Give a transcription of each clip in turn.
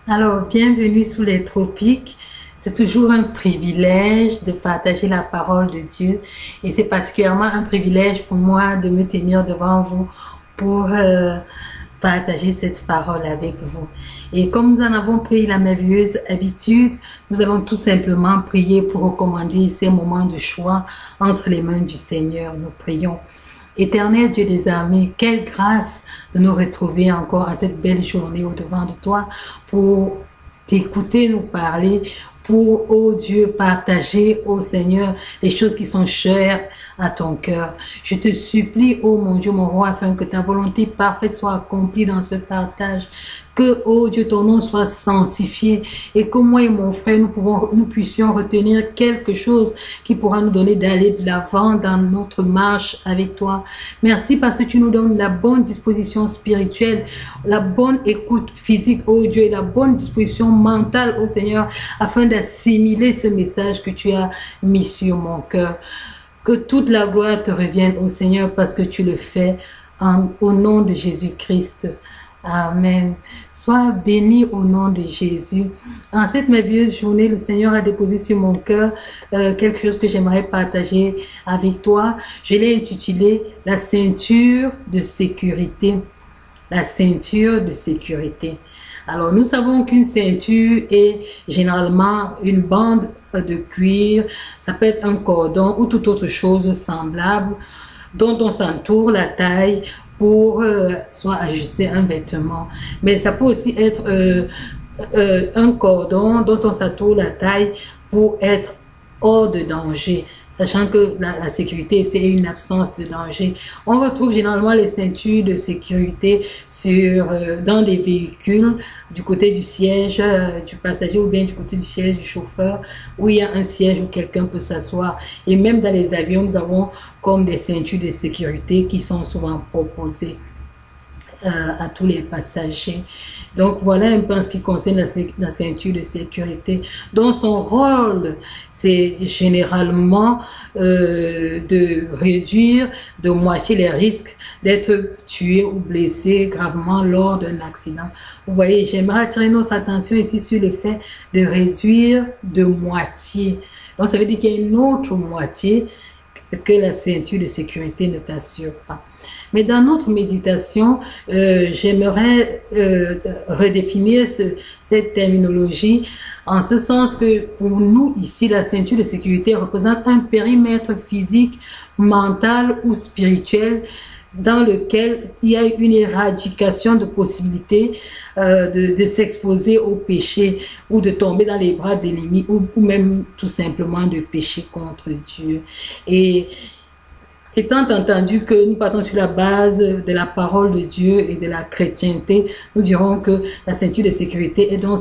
Alors, bienvenue sous les tropiques. C'est toujours un privilège de partager la parole de Dieu et c'est particulièrement un privilège pour moi de me tenir devant vous pour partager cette parole avec vous. Et comme nous en avons pris la merveilleuse habitude, nous allons tout simplement prier pour recommander ces moments de choix entre les mains du Seigneur. Nous prions. Éternel Dieu des armées, quelle grâce de nous retrouver encore à cette belle journée au-devant de toi pour t'écouter nous parler, pour, oh Dieu, partager, oh Seigneur, les choses qui sont chères à ton cœur. Je te supplie, oh mon Dieu, mon roi, afin que ta volonté parfaite soit accomplie dans ce partage. Que, oh Dieu, ton nom soit sanctifié et que moi et mon frère, nous puissions retenir quelque chose qui pourra nous donner d'aller de l'avant dans notre marche avec toi. Merci parce que tu nous donnes la bonne disposition spirituelle, la bonne écoute physique, oh Dieu, et la bonne disposition mentale, oh Seigneur, afin d'assimiler ce message que tu as mis sur mon cœur. Que toute la gloire te revienne, oh Seigneur, parce que tu le fais au nom de Jésus-Christ. Amen. Sois béni au nom de Jésus. En cette merveilleuse journée, le Seigneur a déposé sur mon cœur quelque chose que j'aimerais partager avec toi. Je l'ai intitulé « La ceinture de sécurité ». La ceinture de sécurité. Alors, nous savons qu'une ceinture est généralement une bande de cuir. Ça peut être un cordon ou toute autre chose semblable dont on s'entoure la taille pour soit ajuster un vêtement. Mais ça peut aussi être un cordon dont on s'entoure la taille pour être hors de danger, sachant que la sécurité, c'est une absence de danger. On retrouve généralement les ceintures de sécurité dans des véhicules, du côté du siège du passager ou bien du côté du siège du chauffeur, où il y a un siège où quelqu'un peut s'asseoir. Et même dans les avions, nous avons comme des ceintures de sécurité qui sont souvent proposées à tous les passagers. Donc voilà un peu en ce qui concerne la ceinture de sécurité, dont son rôle c'est généralement de réduire de moitié les risques d'être tué ou blessé gravement lors d'un accident. Vous voyez, j'aimerais attirer notre attention ici sur le fait de réduire de moitié. Donc ça veut dire qu'il y a une autre moitié que la ceinture de sécurité ne t'assure pas. Mais dans notre méditation, j'aimerais redéfinir cette terminologie en ce sens que pour nous ici, la ceinture de sécurité représente un périmètre physique, mental ou spirituel dans lequel il y a une éradication de possibilités de s'exposer au péché ou de tomber dans les bras de l'ennemi ou même tout simplement de pécher contre Dieu. Et étant entendu que nous partons sur la base de la parole de Dieu et de la chrétienté, nous dirons que la ceinture de sécurité est donc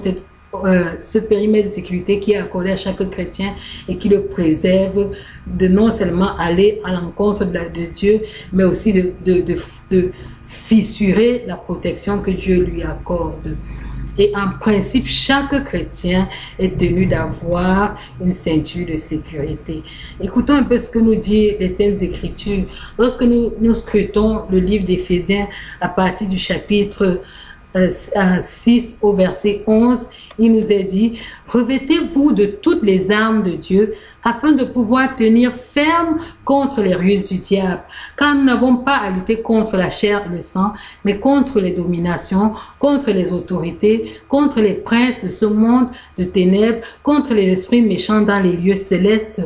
ce périmètre de sécurité qui est accordé à chaque chrétien et qui le préserve de non seulement aller à l'encontre de Dieu, mais aussi de fissurer la protection que Dieu lui accorde. Et en principe, chaque chrétien est tenu d'avoir une ceinture de sécurité. Écoutons un peu ce que nous dit les Saintes Écritures. Lorsque nous scrutons le livre d'Éphésiens à partir du chapitre 6 au verset 11, il nous est dit « Revêtez-vous de toutes les armes de Dieu afin de pouvoir tenir ferme contre les ruses du diable, car nous n'avons pas à lutter contre la chair et le sang, mais contre les dominations, contre les autorités, contre les princes de ce monde de ténèbres, contre les esprits méchants dans les lieux célestes.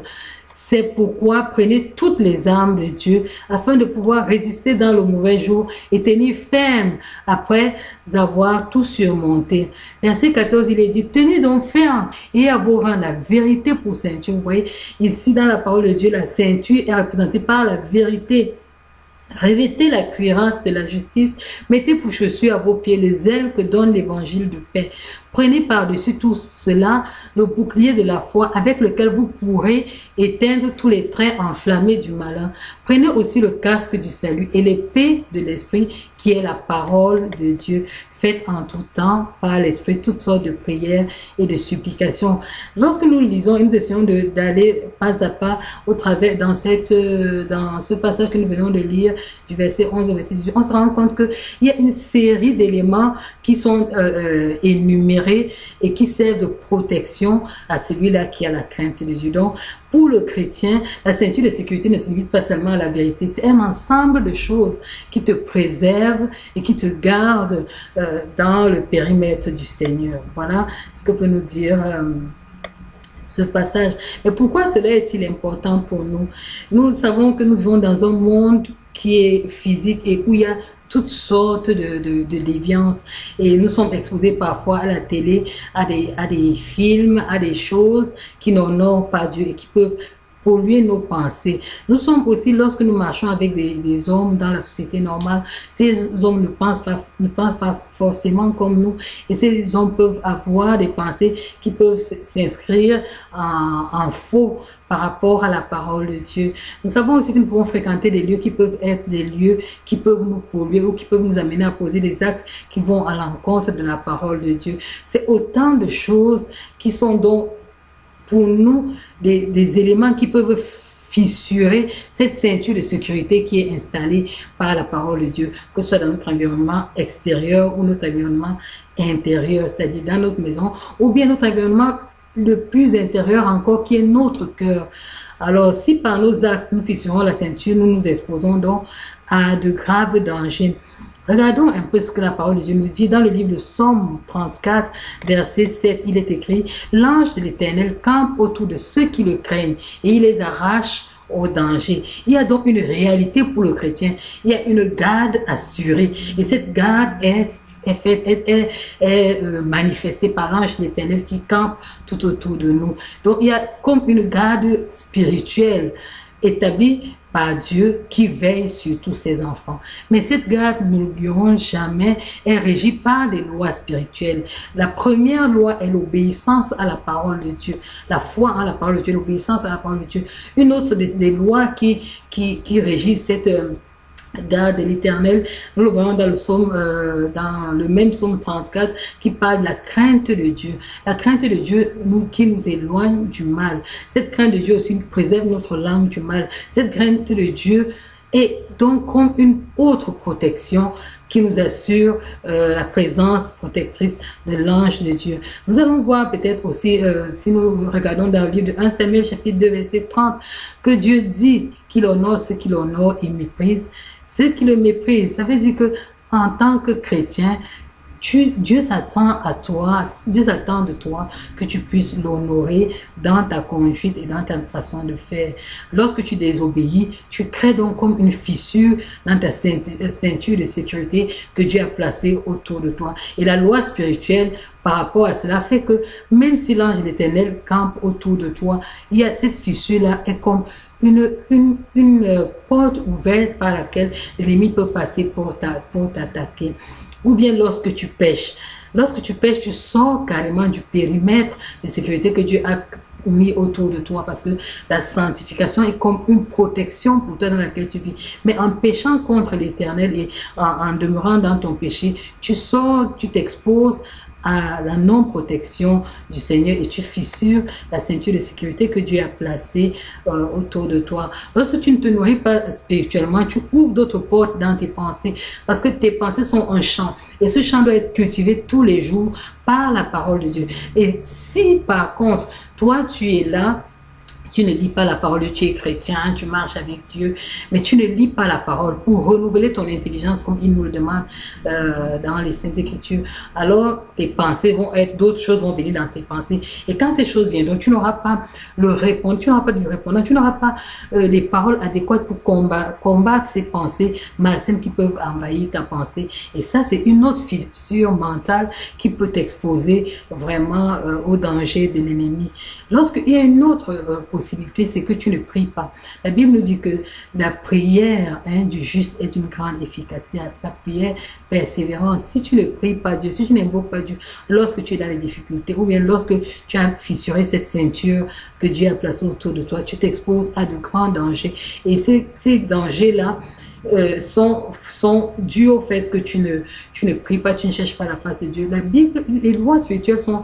C'est pourquoi prenez toutes les armes de Dieu afin de pouvoir résister dans le mauvais jour et tenir ferme après avoir tout surmonté. » Verset 14, il est dit « Tenez donc ferme et à vos rangs la vérité pour ceinture. » Vous voyez, ici dans la parole de Dieu, la ceinture est représentée par la vérité. Revêtez la cuirasse de la justice, mettez pour chaussures à vos pieds les ailes que donne l'évangile de paix. Prenez par-dessus tout cela le bouclier de la foi avec lequel vous pourrez éteindre tous les traits enflammés du malin. Prenez aussi le casque du salut et l'épée de l'esprit qui est la parole de Dieu. faites en tout temps par l'Esprit toutes sortes de prières et de supplications. Lorsque nous lisons et nous essayons d'aller pas à pas au travers dans ce passage que nous venons de lire, du verset 11 au verset 18, on se rend compte qu'il y a une série d'éléments qui sont énumérés et qui servent de protection à celui-là qui a la crainte de Dieu. Donc, pour le chrétien, la ceinture de sécurité ne se limite pas seulement à la vérité. C'est un ensemble de choses qui te préservent et qui te gardent dans le périmètre du Seigneur. Voilà ce que peut nous dire ce passage. Mais pourquoi cela est-il important pour nous? Nous savons que nous vivons dans un monde qui est physique et où il y a toutes sortes de déviances, et nous sommes exposés parfois à la télé, à des films, à des choses qui n'honorent pas Dieu et qui peuvent polluer nos pensées. Nous sommes aussi, lorsque nous marchons avec des hommes dans la société normale, ces hommes ne pensent pas forcément comme nous, et ces hommes peuvent avoir des pensées qui peuvent s'inscrire en faux par rapport à la parole de Dieu. Nous savons aussi que nous pouvons fréquenter des lieux qui peuvent être des lieux qui peuvent nous polluer ou qui peuvent nous amener à poser des actes qui vont à l'encontre de la parole de Dieu. C'est autant de choses qui sont donc pour nous des éléments qui peuvent fissurer cette ceinture de sécurité qui est installée par la parole de Dieu, que ce soit dans notre environnement extérieur ou notre environnement intérieur, c'est-à-dire dans notre maison, ou bien notre environnement le plus intérieur encore, qui est notre cœur. Alors, si par nos actes nous fissurons la ceinture, nous nous exposons donc à de graves dangers. Regardons un peu ce que la parole de Dieu nous dit dans le livre de Psaume 34, verset 7. Il est écrit: l'ange de l'Éternel campe autour de ceux qui le craignent et il les arrache au danger. Il y a donc une réalité pour le chrétien. Il y a une garde assurée, et cette garde est manifestée par l'ange de l'Éternel qui campe tout autour de nous. Donc il y a comme une garde spirituelle établie par Dieu qui veille sur tous ses enfants. Mais cette garde, nous n'oublierons jamais, est régie par des lois spirituelles. La première loi est l'obéissance à la parole de Dieu, la foi en la parole de Dieu, l'obéissance à la parole de Dieu. Une autre des lois qui régit cette garde de l'Éternel, nous le voyons dans dans le même psaume 34 qui parle de la crainte de Dieu. La crainte de Dieu qui nous éloigne du mal. Cette crainte de Dieu aussi préserve notre langue du mal. Cette crainte de Dieu est donc comme une autre protection qui nous assure la présence protectrice de l'ange de Dieu. Nous allons voir peut-être aussi, si nous regardons dans le livre de 1 Samuel chapitre 2 verset 30, que Dieu dit qu'il honore ceux qui l'honorent et méprise ceux qui le méprisent. Ça veut dire que en tant que chrétien, Dieu s'attend à toi, Dieu s'attend de toi que tu puisses l'honorer dans ta conduite et dans ta façon de faire. Lorsque tu désobéis, tu crées donc comme une fissure dans ta ceinture de sécurité que Dieu a placée autour de toi. Et la loi spirituelle par rapport à cela fait que même si l'ange de l'Éternel campe autour de toi, il y a cette fissure-là est comme une porte ouverte par laquelle l'ennemi peut passer pour t'attaquer. Ou bien lorsque tu pêches. Lorsque tu pêches, tu sors carrément du périmètre de sécurité que Dieu a mis autour de toi, parce que la sanctification est comme une protection pour toi dans laquelle tu vis. Mais en péchant contre l'Éternel et en demeurant dans ton péché, tu sors, tu t'exposes à la non-protection du Seigneur et tu fissures la ceinture de sécurité que Dieu a placée autour de toi. Lorsque tu ne te nourris pas spirituellement, tu ouvres d'autres portes dans tes pensées, parce que tes pensées sont un champ et ce champ doit être cultivé tous les jours par la parole de Dieu. Et si par contre, toi tu es là, tu ne lis pas la parole, tu es chrétien, tu marches avec Dieu, mais tu ne lis pas la parole pour renouveler ton intelligence comme il nous le demande dans les Saintes Écritures. Alors, tes pensées vont être, d'autres choses vont venir dans tes pensées. Et quand ces choses viennent, donc tu n'auras pas le répondant, tu n'auras pas du répondant, tu n'auras pas les paroles adéquates pour combattre ces pensées malsaines qui peuvent envahir ta pensée. Et ça, c'est une autre fissure mentale qui peut t'exposer vraiment au danger de l'ennemi. Lorsqu'il y a une autre possibilité, c'est que tu ne pries pas. La Bible nous dit que la prière du juste est d'une grande efficacité, la prière persévérante. Si tu ne pries pas Dieu, si tu n'invoques pas Dieu, lorsque tu es dans les difficultés, ou bien lorsque tu as fissuré cette ceinture que Dieu a placée autour de toi, tu t'exposes à de grands dangers. Et ces dangers-là, sont dues au fait que tu ne pries pas, tu ne cherches pas la face de Dieu. La Bible, les lois spirituelles sont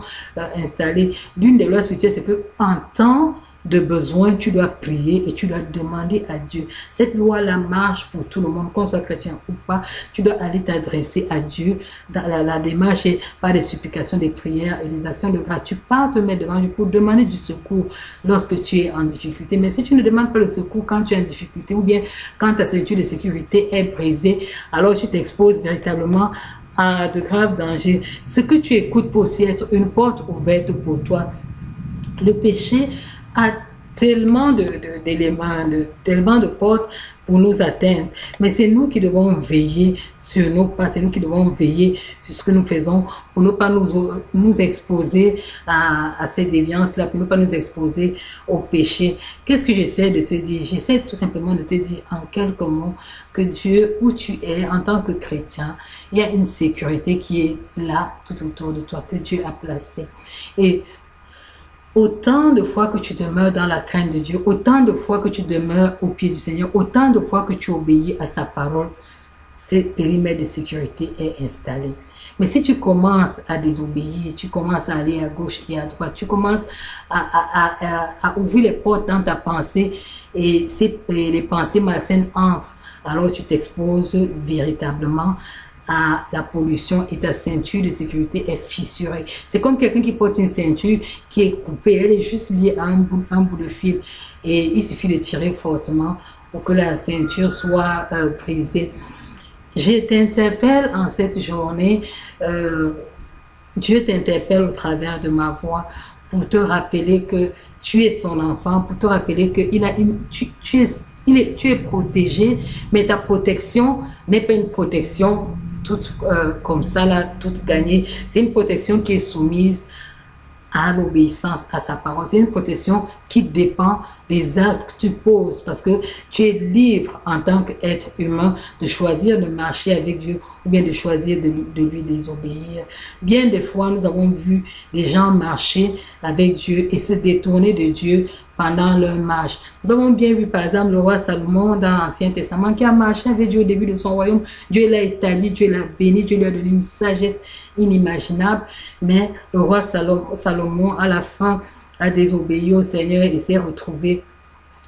installées. L'une des lois spirituelles, c'est que en temps de besoin, tu dois prier et tu dois demander à Dieu. Cette loi-là marche pour tout le monde, qu'on soit chrétien ou pas. Tu dois aller t'adresser à Dieu dans la démarche et par des supplications, des prières et des actions de grâce. Tu pars te mettre devant Dieu pour demander du secours lorsque tu es en difficulté. Mais si tu ne demandes pas le secours quand tu es en difficulté ou bien quand ta ceinture de sécurité est brisée, alors tu t'exposes véritablement à de graves dangers. Ce que tu écoutes peut aussi être une porte ouverte pour toi. Le péché a tellement d'éléments, tellement de portes pour nous atteindre. Mais c'est nous qui devons veiller sur nos pas, c'est nous qui devons veiller sur ce que nous faisons pour ne pas nous exposer à ces déviances-là, pour ne pas nous exposer au péché. Qu'est-ce que j'essaie de te dire? J'essaie tout simplement de te dire en quelques mots que Dieu, où tu es en tant que chrétien, il y a une sécurité qui est là tout autour de toi, que Dieu a placée. Et autant de fois que tu demeures dans la crainte de Dieu, autant de fois que tu demeures au pied du Seigneur, autant de fois que tu obéis à sa parole, ce périmètre de sécurité est installé. Mais si tu commences à désobéir, tu commences à aller à gauche et à droite, tu commences à ouvrir les portes dans ta pensée et les pensées malsaines entrent, alors tu t'exposes véritablement à la pollution et ta ceinture de sécurité est fissurée. C'est comme quelqu'un qui porte une ceinture qui est coupée, elle est juste liée à un bout de fil et il suffit de tirer fortement pour que la ceinture soit brisée. Je t'interpelle en cette journée, Dieu t'interpelle au travers de ma voix pour te rappeler que tu es son enfant, pour te rappeler que tu es protégé, mais ta protection n'est pas une protection toute comme ça, là, toute gagnée. C'est une protection qui est soumise à l'obéissance à sa parole. C'est une protection qui dépend des actes que tu poses parce que tu es libre en tant qu'être humain de choisir de marcher avec Dieu ou bien de choisir de lui désobéir. Bien des fois, nous avons vu des gens marcher avec Dieu et se détourner de Dieu pendant leur marche. Nous avons bien vu par exemple le roi Salomon dans l'Ancien Testament qui a marché avec Dieu au début de son royaume. Dieu l'a établi, Dieu l'a béni, Dieu lui a donné une sagesse inimaginable. Mais le roi Salomon à la fin a désobéi au Seigneur et s'est retrouvé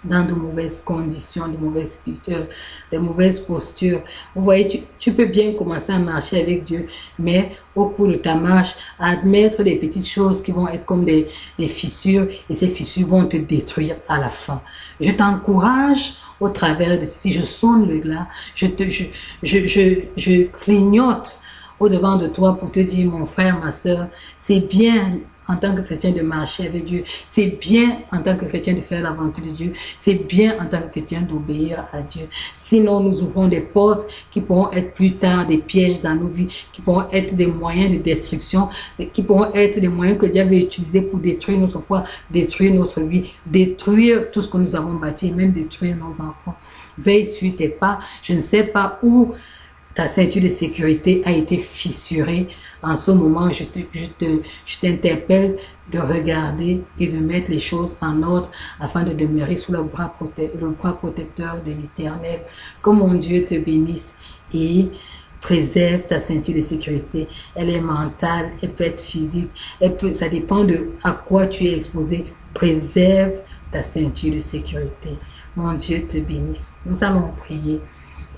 dans de mauvaises conditions, de mauvaises postures. Vous voyez, tu peux bien commencer à marcher avec Dieu, mais au cours de ta marche, admettre des petites choses qui vont être comme des fissures, et ces fissures vont te détruire à la fin. Je t'encourage au travers de ceci, je sonne le glas, je clignote au devant de toi pour te dire, mon frère, ma soeur, c'est bien en tant que chrétien de marcher avec Dieu. C'est bien en tant que chrétien de faire la volonté de Dieu. C'est bien en tant que chrétien d'obéir à Dieu. Sinon, nous ouvrons des portes qui pourront être plus tard des pièges dans nos vies, qui pourront être des moyens de destruction, qui pourront être des moyens que Dieu avait utilisés pour détruire notre foi, détruire notre vie, détruire tout ce que nous avons bâti, et même détruire nos enfants. Veille sur tes pas. Je ne sais pas où ta ceinture de sécurité a été fissurée. En ce moment, je t'interpelle de regarder et de mettre les choses en ordre afin de demeurer sous le bras protecteur de l'Éternel. Que mon Dieu te bénisse et préserve ta ceinture de sécurité. Elle est mentale, elle peut être physique, ça dépend de à quoi tu es exposé. Préserve ta ceinture de sécurité. Mon Dieu te bénisse. Nous allons prier.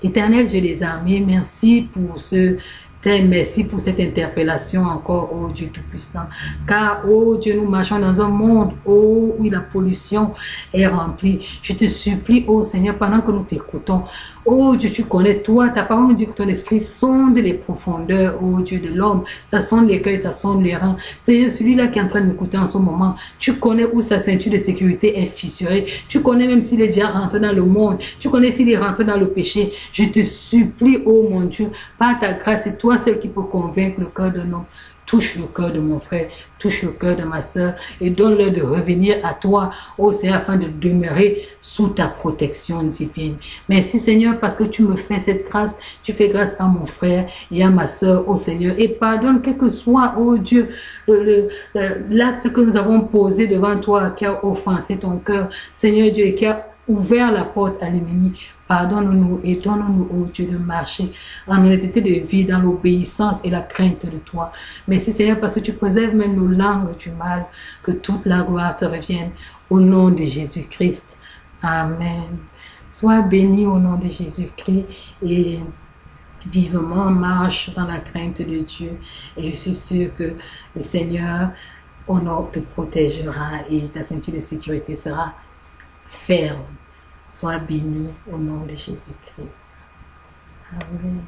Éternel Dieu des armées, merci pour ce thème, merci pour cette interpellation encore, oh Dieu Tout-Puissant. Car, oh Dieu, nous marchons dans un monde, oh, où la pollution est remplie. Je te supplie, oh Seigneur, pendant que nous t'écoutons, oh Dieu, tu connais toi, ta parole nous dit que ton esprit sonde les profondeurs, oh Dieu de l'homme. Ça sonde les cœurs, ça sonde les reins. Seigneur, celui-là qui est en train de m'écouter en ce moment, tu connais où sa ceinture de sécurité est fissurée. Tu connais même s'il est déjà rentré dans le monde. Tu connais s'il est rentré dans le péché. Je te supplie, oh mon Dieu, par ta grâce, c'est toi seul qui peut convaincre le cœur d'un homme. Touche le cœur de mon frère, touche le cœur de ma soeur et donne-leur de revenir à toi, ô Seigneur, afin de demeurer sous ta protection divine. Merci Seigneur parce que tu me fais cette grâce, tu fais grâce à mon frère et à ma soeur, ô Seigneur, et pardonne quel que soit, ô Dieu, l'acte que nous avons posé devant toi qui a offensé ton cœur, Seigneur Dieu, et qui a ouvert la porte à l'ennemi. Pardonne-nous et donne-nous, ô Dieu, de marcher en honnêteté de vie, dans l'obéissance et la crainte de toi. Merci Seigneur parce que tu préserves même nos langues du mal. Que toute la gloire te revienne au nom de Jésus-Christ. Amen. Sois béni au nom de Jésus-Christ et vivement marche dans la crainte de Dieu. Et je suis sûre que le Seigneur te protégera et ta ceinture de sécurité sera ferme. Sois béni au nom de Jésus-Christ. Amen.